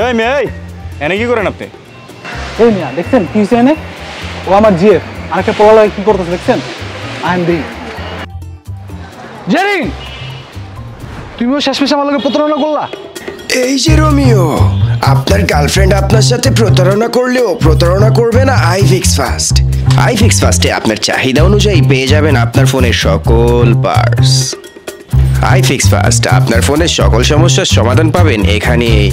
এই মেয়ে এই এনে কি করেন আপনি? এই মিয়া দেখছেন কি হয়েছে এনে? ও আমার জিএফ আরেকটা পড়ালেখা কি করতেছে দেখছেন? I am doing. জেরিন তুমিও শেষমেশ আমার লগে প্রতারণা করলা। এই যে রোমিও, আপনার গার্লফ্রেন্ড আপনার সাথে প্রতারণা করলেও প্রতারণা করবে না আইফিক্স ফাস্ট। আইফিক্স ফাস্টে আপনার চাহিদা অনুযায়ী পেয়ে যাবেন আপনার ফোনের সকল পার্টস। আইফিক্স ফাস্ট আপনার ফোনের সকল সমস্যার সমাধান পাবেন এখানেই।